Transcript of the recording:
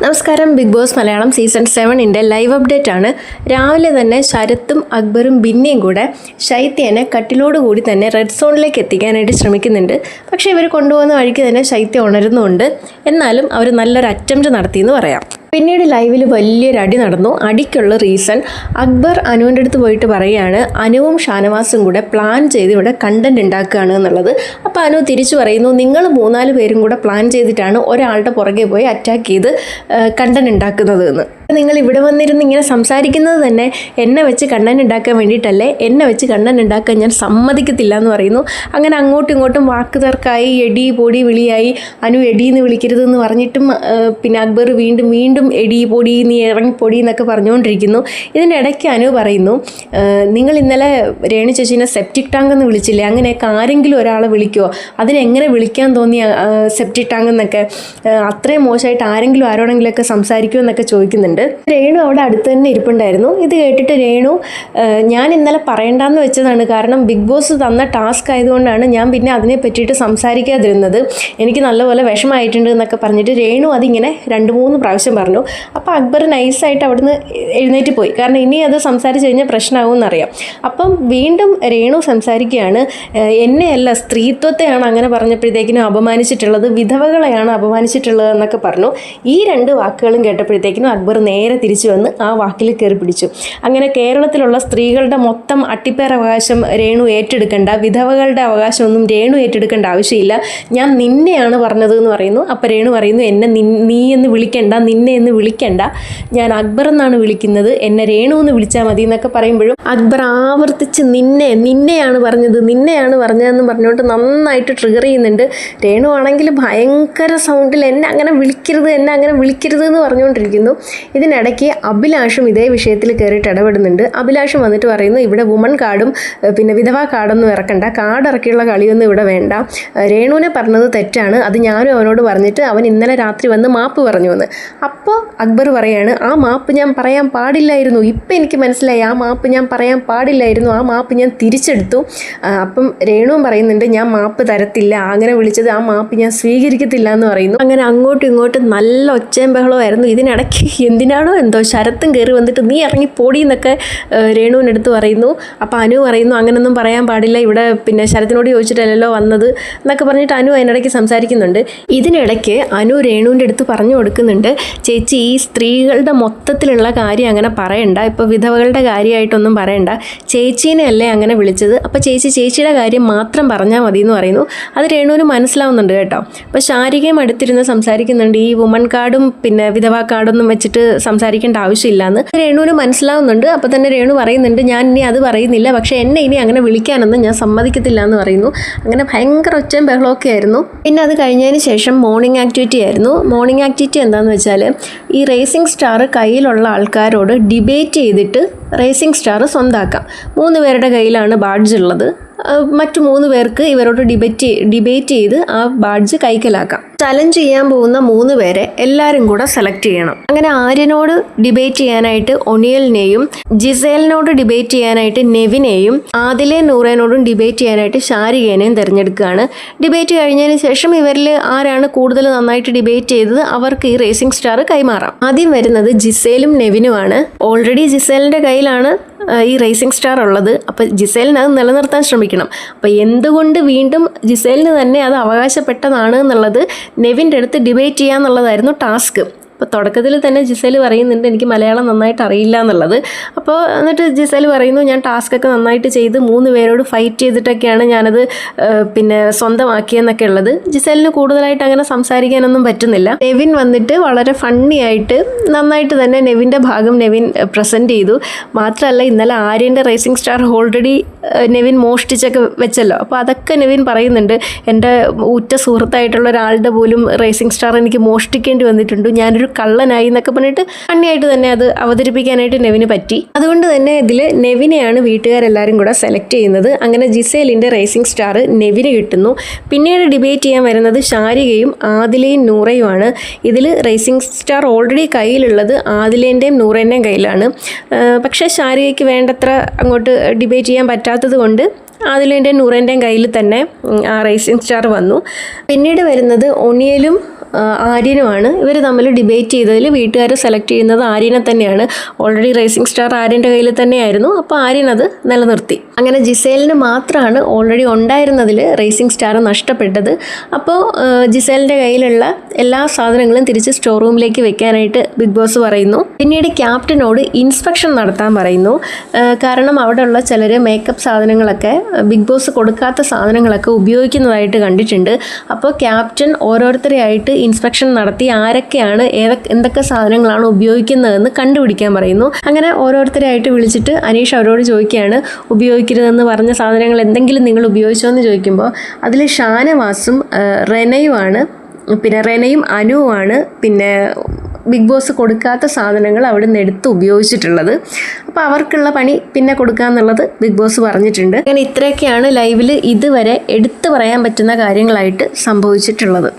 നമസ്കാരം. Bigg Boss Malayalam season 7 live update ആണ്. രാവിലെ തന്നെ ശരത്തും അക്ബറും ബിന്നിയും കൂടെ ശൈത്യനെ കട്ടിലോടുകൂടി തന്നെ റെഡ് സോണിലേക്ക് എത്തിക്കാനായിട്ട് ശ്രമിക്കുന്നുണ്ട്. പക്ഷേ ഇവർ കൊണ്ടുപോകുന്ന വഴിക്ക് തന്നെ ശൈത്യം ഉണരുന്നുണ്ട്. എന്നാലും അവർ നല്ലൊരു അറ്റംപ്റ്റ് നടത്തിയെന്ന് പറയാം. പിന്നീട് ലൈവിൽ വലിയൊരു അടി നടന്നു. അടിക്കുള്ള റീസൺ അക്ബർ അനുവിൻ്റെ അടുത്ത് പോയിട്ട് പറയുകയാണ്, അനുവും ഷാനവാസും കൂടെ പ്ലാൻ ചെയ്ത് ഇവിടെ കണ്ടന്റ് ഉണ്ടാക്കുകയാണ് എന്നുള്ളത്. അപ്പോൾ അനു തിരിച്ചു പറയുന്നു, നിങ്ങൾ 3-4 പേരും കൂടെ പ്ലാൻ ചെയ്തിട്ടാണ് ഒരാളുടെ പുറകെ പോയി അറ്റാക്ക് ചെയ്ത് കണ്ടന്റ് ഉണ്ടാക്കുന്നത് എന്ന്. നിങ്ങൾ ഇവിടെ വന്നിരുന്ന് ഇങ്ങനെ സംസാരിക്കുന്നത് തന്നെ എന്നെ വെച്ച് കണ്ടന്റ് ഉണ്ടാക്കാൻ വേണ്ടിയിട്ടല്ലേ, എന്നെ വെച്ച് കണ്ടന്റ് ഉണ്ടാക്കാൻ ഞാൻ സമ്മതിക്കത്തില്ല എന്ന് പറയുന്നു. അങ്ങനെ അങ്ങോട്ടും ഇങ്ങോട്ടും വാക്ക് തർക്കമായി, എടി പൊടി വിളിയായി. അനു എടിയെന്ന് വിളിക്കരുതെന്ന് പറഞ്ഞിട്ടും പിന്നെ അക്ബർ വീണ്ടും എടി പൊടി നീ ഇറങ്ങിപ്പൊടി എന്നൊക്കെ പറഞ്ഞുകൊണ്ടിരിക്കുന്നു. ഇതിൻ്റെ ഇടയ്ക്ക് അനു പറയുന്നു, നിങ്ങൾ ഇന്നലെ രേണു ചേച്ചീനെ സെപ്റ്റിക് ടാങ്ക് എന്ന് വിളിച്ചില്ലേ, അങ്ങനെയൊക്കെ ആരെങ്കിലും ഒരാളെ വിളിക്കുമോ, അതിനെങ്ങനെ വിളിക്കാൻ തോന്നിയ സെപ്റ്റിക് ടാങ്ക് എന്നൊക്കെ, അത്രയും മോശമായിട്ട് ആരെങ്കിലും ആരോടെങ്കിലുമൊക്കെ സംസാരിക്കുമോ എന്നൊക്കെ ചോദിക്കുന്നുണ്ട്. രേണു അവിടെ അടുത്ത് തന്നെ ഇരിപ്പുണ്ടായിരുന്നു. ഇത് കേട്ടിട്ട് രേണു, ഞാൻ ഇന്നലെ പറയണ്ടെന്ന് വെച്ചതാണ്, കാരണം ബിഗ് ബോസ് തന്ന ടാസ്ക് ആയതുകൊണ്ടാണ് ഞാൻ പിന്നെ അതിനെ പറ്റിയിട്ട് സംസാരിക്കാതിരുന്നത്, എനിക്ക് നല്ലപോലെ വിഷമമായിട്ടുണ്ട് എന്നൊക്കെ പറഞ്ഞിട്ട് രേണു അതിങ്ങനെ 2-3 പ്രാവശ്യം പറഞ്ഞു. അപ്പോൾ അക്ബർ നൈസായിട്ട് അവിടുന്ന് എഴുന്നേറ്റ് പോയി, കാരണം ഇനി അത് സംസാരിച്ച് കഴിഞ്ഞാൽ പ്രശ്നമാകുമെന്നറിയാം. അപ്പം വീണ്ടും രേണു സംസാരിക്കുകയാണ്, എന്നെയല്ല സ്ത്രീത്വത്തെയാണ് അങ്ങനെ പറഞ്ഞപ്പോഴത്തേക്കിനും അപമാനിച്ചിട്ടുള്ളത്, വിധവകളെയാണ് അപമാനിച്ചിട്ടുള്ളത് എന്നൊക്കെ പറഞ്ഞു. ഈ 2 വാക്കുകളും കേട്ടപ്പോഴത്തേക്കിനും അക്ബർ നേരെ തിരിച്ചു വന്ന് ആ വാക്കിൽ കയറി പിടിച്ചു. അങ്ങനെ കേരളത്തിലുള്ള സ്ത്രീകളുടെ മൊത്തം അട്ടിപ്പേരവകാശം രേണു ഏറ്റെടുക്കേണ്ട, വിധവകളുടെ അവകാശമൊന്നും രേണു ഏറ്റെടുക്കേണ്ട ആവശ്യമില്ല, ഞാൻ നിന്നെയാണ് പറഞ്ഞത് എന്ന് പറയുന്നു. അപ്പോൾ രേണു പറയുന്നു, എന്നെ നീ എന്ന് വിളിക്കേണ്ട, നിന്നെ എന്ന് വിളിക്കേണ്ട, ഞാൻ അക്ബർ എന്നാണ് വിളിക്കുന്നത്, എന്നെ രേണു എന്ന് വിളിച്ചാൽ മതി എന്നൊക്കെ പറയുമ്പോഴും അക്ബർ ആവർത്തിച്ച് നിന്നെയാണ് പറഞ്ഞതെന്ന് പറഞ്ഞുകൊണ്ട് നന്നായിട്ട് ട്രിഗർ ചെയ്യുന്നുണ്ട്. രേണു ആണെങ്കിൽ ഭയങ്കര സൗണ്ടിൽ എന്നെ അങ്ങനെ വിളിക്കരുത് എന്ന് പറഞ്ഞുകൊണ്ടിരിക്കുന്നു. ഇതിനിടയ്ക്ക് അഭിലാഷും ഇതേ വിഷയത്തിൽ കയറിയിട്ട് ഇടപെടുന്നുണ്ട്. അഭിലാഷും വന്നിട്ട് പറയുന്നു, ഇവിടെ വുമൺ കാർഡും പിന്നെ വിധവാ കാർഡൊന്നും ഇറക്കണ്ട, കാർഡ് ഇറക്കിയുള്ള കളിയൊന്നും ഇവിടെ വേണ്ട, രേണുവിനെ പറഞ്ഞത് തെറ്റാണ്, അത് ഞാനും അവനോട് പറഞ്ഞിട്ട് അവൻ ഇന്നലെ രാത്രി വന്ന് മാപ്പ് പറഞ്ഞു എന്ന്. അപ്പോൾ അക്ബർ പറയാണ്, ആ മാപ്പ് ഞാൻ പറയാൻ പാടില്ലായിരുന്നു, ഇപ്പം എനിക്ക് മനസ്സിലായി, ആ മാപ്പ് ഞാൻ പറയാൻ പാടില്ലായിരുന്നു, ആ മാപ്പ് ഞാൻ തിരിച്ചെടുത്തു. അപ്പം രേണുവും പറയുന്നുണ്ട്, ഞാൻ മാപ്പ് തരത്തില്ല, അങ്ങനെ വിളിച്ചത് ആ മാപ്പ് ഞാൻ സ്വീകരിക്കത്തില്ല എന്ന് പറയുന്നു. അങ്ങനെ അങ്ങോട്ടും ഇങ്ങോട്ടും നല്ല ഒച്ചയും ബഹളമായിരുന്നു. ഇതിനിടയ്ക്ക് എന്തിനാണോ എന്തോ ശരത്തും കയറി വന്നിട്ട് നീ ഇറങ്ങി പൊടി എന്നൊക്കെ രേണുവിനടുത്ത് പറയുന്നു. അപ്പോൾ അനു പറയുന്നു, അങ്ങനൊന്നും പറയാൻ പാടില്ല, ഇവിടെ പിന്നെ ശരത്തിനോട് ചോദിച്ചിട്ടല്ലല്ലോ വന്നത് എന്നൊക്കെ പറഞ്ഞിട്ട് അനു അതിനിടയ്ക്ക് സംസാരിക്കുന്നുണ്ട്. ഇതിനിടയ്ക്ക് അനു രേണുവിൻ്റെ അടുത്ത് പറഞ്ഞു കൊടുക്കുന്നുണ്ട്, ചേച്ചി ഈ സ്ത്രീകളുടെ മൊത്തത്തിലുള്ള കാര്യം അങ്ങനെ പറയണ്ട, ഇപ്പോൾ വിധവകളുടെ കാര്യമായിട്ടൊന്നും പറയണ്ട, ചേച്ചീനെ അല്ലേ അങ്ങനെ വിളിച്ചത്, അപ്പോൾ ചേച്ചിയുടെ കാര്യം മാത്രം പറഞ്ഞാൽ മതി എന്ന് പറയുന്നു. അത് രേണുവിന് മനസ്സിലാവുന്നുണ്ട് കേട്ടോ. അപ്പോൾ ശാരികയും അടുത്തിരുന്ന് സംസാരിക്കുന്നുണ്ട്, ഈ വുമൺ കാർഡും പിന്നെ വിധവാ കാർഡൊന്നും വെച്ചിട്ട് സംസാരിക്കേണ്ട ആവശ്യമില്ലാന്ന് രേണുവിന് മനസ്സിലാവുന്നുണ്ട്. അപ്പോൾ തന്നെ രേണു പറയുന്നുണ്ട്, ഞാൻ ഇനി അത് പറയുന്നില്ല, പക്ഷേ എന്നെ ഇനി അങ്ങനെ വിളിക്കാനൊന്നും ഞാൻ സമ്മതിക്കത്തില്ല എന്ന് പറയുന്നു. അങ്ങനെ ഭയങ്കര ഒച്ചയും ബഹളമൊക്കെ ആയിരുന്നു. പിന്നെ അത് കഴിഞ്ഞതിന് ശേഷം മോർണിംഗ് ആക്ടിവിറ്റി ആയിരുന്നു. മോർണിംഗ് ആക്ടിവിറ്റി എന്താണെന്ന് വെച്ചാൽ, ഈ റേസിംഗ് സ്റ്റാർ കയ്യിലുള്ള ആൾക്കാരോട് ഡിബേറ്റ് ചെയ്തിട്ട് റേസിംഗ് സ്റ്റാർ സ്വന്തമാക്കാം. 3 പേരുടെ കയ്യിലാണ് ബാഡ്ജ് ഉള്ളത്. മറ്റു 3 പേർക്ക് ഇവരോട് ഡിബേറ്റ് ചെയ്ത് ആ ബാഡ്ജ് കൈക്കലാക്കാം. ചലഞ്ച് ചെയ്യാൻ പോകുന്ന 3 പേരെ എല്ലാവരും കൂടെ സെലക്ട് ചെയ്യണം. അങ്ങനെ ആര്യനോട് ഡിബേറ്റ് ചെയ്യാനായിട്ട് ഒണിയലിനെയും, ജിസേലിനോട് ഡിബേറ്റ് ചെയ്യാനായിട്ട് നെവിനെയും, ആദിലെ നൂറേനോടും ഡിബേറ്റ് ചെയ്യാനായിട്ട് ശാരികേനെയും തിരഞ്ഞെടുക്കുകയാണ്. ഡിബേറ്റ് കഴിഞ്ഞതിന് ശേഷം ഇവരിൽ ആരാണ് കൂടുതൽ നന്നായിട്ട് ഡിബേറ്റ് ചെയ്തത് അവർക്ക് ഈ റേസിംഗ് സ്റ്റാർ കൈമാറാം. ആദ്യം വരുന്നത് ജിസേലും നെവിനുമാണ്. ഓൾറെഡി ജിസേലിൻ്റെ കയ്യിലാണ് ഈ റേസിംഗ് സ്റ്റാർ ഉള്ളത്. അപ്പോൾ ജിസേലിന് അത് നിലനിർത്താൻ ശ്രമിക്കണം. അപ്പോൾ എന്തുകൊണ്ട് വീണ്ടും ജിസേലിന് തന്നെ അത് അവകാശപ്പെട്ടതാണ് എന്നുള്ളത് നെവിൻ്റെ അടുത്ത് ഡിബേറ്റ് ചെയ്യാന്നുള്ളതായിരുന്നു ടാസ്ക്. അപ്പോൾ തുടക്കത്തിൽ തന്നെ ജിസേൽ പറയുന്നുണ്ട്, എനിക്ക് മലയാളം നന്നായിട്ട് അറിയില്ല എന്നുള്ളത്. അപ്പോൾ എന്നിട്ട് ജിസേൽ പറയുന്നു, ഞാൻ ടാസ്കൊക്കെ നന്നായിട്ട് ചെയ്ത് 3 പേരോട് ഫൈറ്റ് ചെയ്തിട്ടൊക്കെയാണ് ഞാനത് പിന്നെ സ്വന്തമാക്കിയെന്നൊക്കെ ഉള്ളത്. ജിസേലിന് കൂടുതലായിട്ട് അങ്ങനെ സംസാരിക്കാനൊന്നും പറ്റുന്നില്ല. നെവിൻ വന്നിട്ട് വളരെ ഫണ്ണി ആയിട്ട് നന്നായിട്ട് തന്നെ നെവിൻ്റെ ഭാഗം നെവിൻ പ്രസൻറ്റ് ചെയ്തു. മാത്രമല്ല ഇന്നലെ ആര്യൻ്റെ റേസിംഗ് സ്റ്റാർ ഓൾറെഡി നെവിൻ മോഷ്ടിച്ചൊക്കെ വെച്ചല്ലോ. അപ്പോൾ അതൊക്കെ നെവിൻ പറയുന്നുണ്ട്, എൻ്റെ ഉറ്റ സുഹൃത്തായിട്ടുള്ള ഒരാളുടെ പോലും റേസിംഗ് സ്റ്റാർ എനിക്ക് മോഷ്ടിക്കേണ്ടി വന്നിട്ടുണ്ട്, ഞാനൊരു കള്ളനായി എന്നൊക്കെ പറഞ്ഞിട്ട് ഫണ്ണിയായിട്ട് തന്നെ അത് അവതരിപ്പിക്കാനായിട്ട് നെവിന് പറ്റി. അതുകൊണ്ട് തന്നെ ഇതിൽ നെവിനെയാണ് വീട്ടുകാരെല്ലാവരും കൂടെ സെലക്ട് ചെയ്യുന്നത്. അങ്ങനെ ജിസേലിൻ്റെ റേസിംഗ് സ്റ്റാർ നെവിന് കിട്ടുന്നു. പിന്നീട് ഡിബേറ്റ് ചെയ്യാൻ വരുന്നത് ശാരികയും ആദിലയും നൂറയുമാണ്. ഇതിൽ റേസിംഗ് സ്റ്റാർ ഓൾറെഡി കയ്യിലുള്ളത് ആദിലേൻ്റെയും നൂറേൻ്റെയും കയ്യിലാണ്. പക്ഷേ ശാരികയ്ക്ക് വേണ്ടത്ര അങ്ങോട്ട് ഡിബേറ്റ് ചെയ്യാൻ പറ്റാത്തത് കൊണ്ട് ആദിലേൻ്റെയും നൂറേൻ്റെയും കയ്യിൽ തന്നെ ആ റേസിംഗ് സ്റ്റാർ വന്നു. പിന്നീട് വരുന്നത് ഒണിയലും ആര്യനുമാണ്. ഇവർ തമ്മിൽ ഡിബേറ്റ് ചെയ്തതിൽ വീട്ടുകാർ സെലക്ട് ചെയ്യുന്നത് ആര്യനെ തന്നെയാണ്. ഓൾറെഡി റേസിംഗ് സ്റ്റാർ ആര്യൻ്റെ കയ്യിൽ തന്നെയായിരുന്നു. അപ്പോൾ ആര്യൻ അത് നിലനിർത്തി. അങ്ങനെ ജിസേലിന് മാത്രമാണ് ഓൾറെഡി ഉണ്ടായിരുന്നതിൽ റേസിംഗ് സ്റ്റാർ നഷ്ടപ്പെട്ടത്. അപ്പോൾ ജിസേലിൻ്റെ കയ്യിലുള്ള എല്ലാ സാധനങ്ങളും തിരിച്ച് സ്റ്റോർ റൂമിലേക്ക് വെക്കാനായിട്ട് ബിഗ് ബോസ് പറയുന്നു. പിന്നീട് ക്യാപ്റ്റനോട് ഇൻസ്പെക്ഷൻ നടത്താൻ പറയുന്നു. കാരണം അവിടെയുള്ള ചിലർ മേക്കപ്പ് സാധനങ്ങളൊക്കെ ബിഗ് ബോസ് കൊടുക്കാത്ത സാധനങ്ങളൊക്കെ ഉപയോഗിക്കുന്നതായിട്ട് കണ്ടിട്ടുണ്ട്. അപ്പോൾ ക്യാപ്റ്റൻ ഓരോരുത്തരെയായിട്ട് ഇൻസ്പെക്ഷൻ നടത്തി ആരൊക്കെയാണ് എന്തൊക്കെ സാധനങ്ങളാണ് ഉപയോഗിക്കുന്നതെന്ന് കണ്ടുപിടിക്കാൻ പറയുന്നു. അങ്ങനെ ഓരോരുത്തരെയായിട്ട് വിളിച്ചിട്ട് അനീഷ് അവരോട് ചോദിക്കുകയാണ്, ഉപയോഗിക്കരുതെന്ന് പറഞ്ഞ സാധനങ്ങൾ എന്തെങ്കിലും നിങ്ങൾ ഉപയോഗിച്ചോ എന്ന് ചോദിക്കുമ്പോൾ അതിൽ ഷാനവാസും റെനയുമാണ്. പിന്നെ റെനയും അനുവുമാണ് പിന്നെ ബിഗ് ബോസ് കൊടുക്കാത്ത സാധനങ്ങൾ അവിടെ നിന്ന് എടുത്ത് ഉപയോഗിച്ചിട്ടുള്ളത്. അപ്പോൾ അവർക്കുള്ള പണി പിന്നെ കൊടുക്കാമെന്നുള്ളത് ബിഗ് ബോസ് പറഞ്ഞിട്ടുണ്ട്. അങ്ങനെ ഇത്രയൊക്കെയാണ് ലൈവിൽ ഇതുവരെ എടുത്തു പറയാൻ പറ്റുന്ന കാര്യങ്ങളായിട്ട് സംഭവിച്ചിട്ടുള്ളത്.